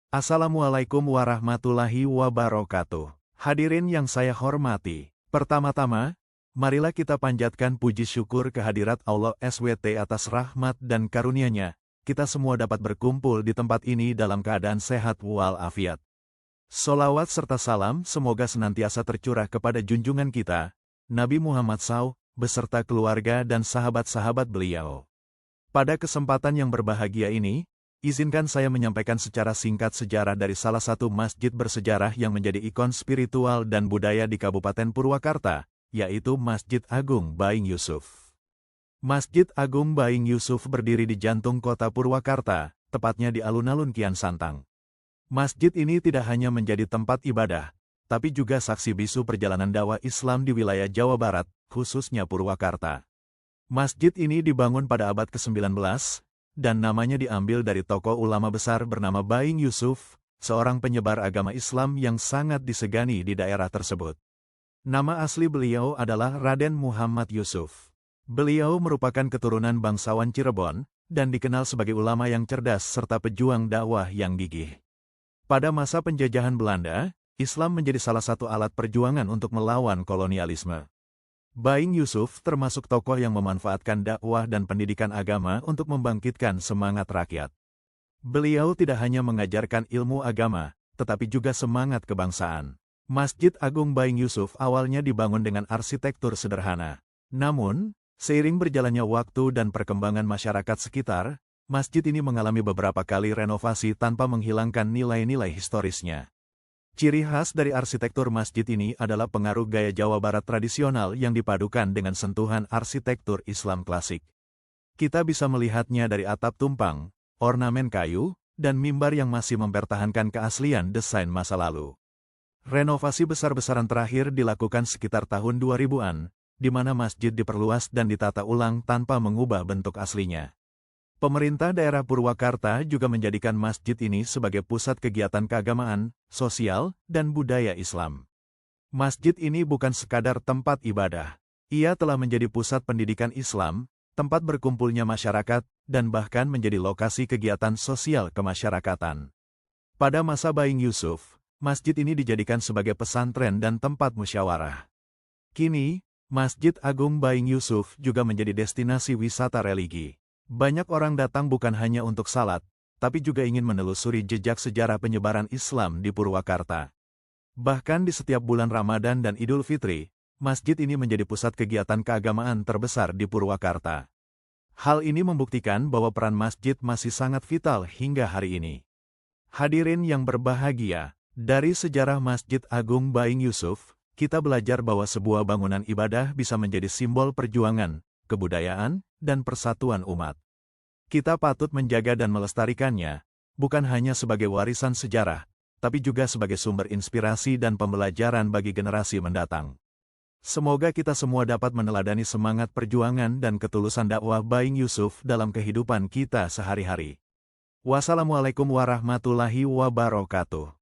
Assalamualaikum warahmatullahi wabarakatuh. Hadirin yang saya hormati, pertama-tama, marilah kita panjatkan puji syukur kehadirat Allah SWT atas rahmat dan karunia-Nya. Kita semua dapat berkumpul di tempat ini dalam keadaan sehat walafiat. Sholawat serta salam semoga senantiasa tercurah kepada junjungan kita, Nabi Muhammad SAW, beserta keluarga dan sahabat-sahabat beliau. Pada kesempatan yang berbahagia ini, izinkan saya menyampaikan secara singkat sejarah dari salah satu masjid bersejarah yang menjadi ikon spiritual dan budaya di Kabupaten Purwakarta, yaitu Masjid Agung Baing Yusuf. Masjid Agung Baing Yusuf berdiri di jantung kota Purwakarta, tepatnya di alun-alun Kian Santang. Masjid ini tidak hanya menjadi tempat ibadah, tapi juga saksi bisu perjalanan dakwah Islam di wilayah Jawa Barat, khususnya Purwakarta. Masjid ini dibangun pada abad ke-19, dan namanya diambil dari tokoh ulama besar bernama Baing Yusuf, seorang penyebar agama Islam yang sangat disegani di daerah tersebut. Nama asli beliau adalah Raden Muhammad Yusuf. Beliau merupakan keturunan bangsawan Cirebon, dan dikenal sebagai ulama yang cerdas serta pejuang dakwah yang gigih. Pada masa penjajahan Belanda, Islam menjadi salah satu alat perjuangan untuk melawan kolonialisme. Baing Yusuf termasuk tokoh yang memanfaatkan dakwah dan pendidikan agama untuk membangkitkan semangat rakyat. Beliau tidak hanya mengajarkan ilmu agama, tetapi juga semangat kebangsaan. Masjid Agung Baing Yusuf awalnya dibangun dengan arsitektur sederhana. Namun, seiring berjalannya waktu dan perkembangan masyarakat sekitar, masjid ini mengalami beberapa kali renovasi tanpa menghilangkan nilai-nilai historisnya. Ciri khas dari arsitektur masjid ini adalah pengaruh gaya Jawa Barat tradisional yang dipadukan dengan sentuhan arsitektur Islam klasik. Kita bisa melihatnya dari atap tumpang, ornamen kayu, dan mimbar yang masih mempertahankan keaslian desain masa lalu. Renovasi besar-besaran terakhir dilakukan sekitar tahun 2000-an, di mana masjid diperluas dan ditata ulang tanpa mengubah bentuk aslinya. Pemerintah daerah Purwakarta juga menjadikan masjid ini sebagai pusat kegiatan keagamaan, sosial, dan budaya Islam. Masjid ini bukan sekadar tempat ibadah. Ia telah menjadi pusat pendidikan Islam, tempat berkumpulnya masyarakat, dan bahkan menjadi lokasi kegiatan sosial kemasyarakatan. Pada masa Baing Yusuf, masjid ini dijadikan sebagai pesantren dan tempat musyawarah. Kini, Masjid Agung Baing Yusuf juga menjadi destinasi wisata religi. Banyak orang datang bukan hanya untuk salat, tapi juga ingin menelusuri jejak sejarah penyebaran Islam di Purwakarta. Bahkan di setiap bulan Ramadan dan Idul Fitri, masjid ini menjadi pusat kegiatan keagamaan terbesar di Purwakarta. Hal ini membuktikan bahwa peran masjid masih sangat vital hingga hari ini. Hadirin yang berbahagia, dari sejarah Masjid Agung Baing Yusuf, kita belajar bahwa sebuah bangunan ibadah bisa menjadi simbol perjuangan, kebudayaan, dan persatuan umat. Kita patut menjaga dan melestarikannya, bukan hanya sebagai warisan sejarah, tapi juga sebagai sumber inspirasi dan pembelajaran bagi generasi mendatang. Semoga kita semua dapat meneladani semangat perjuangan dan ketulusan dakwah Baing Yusuf dalam kehidupan kita sehari-hari. Wassalamualaikum warahmatullahi wabarakatuh.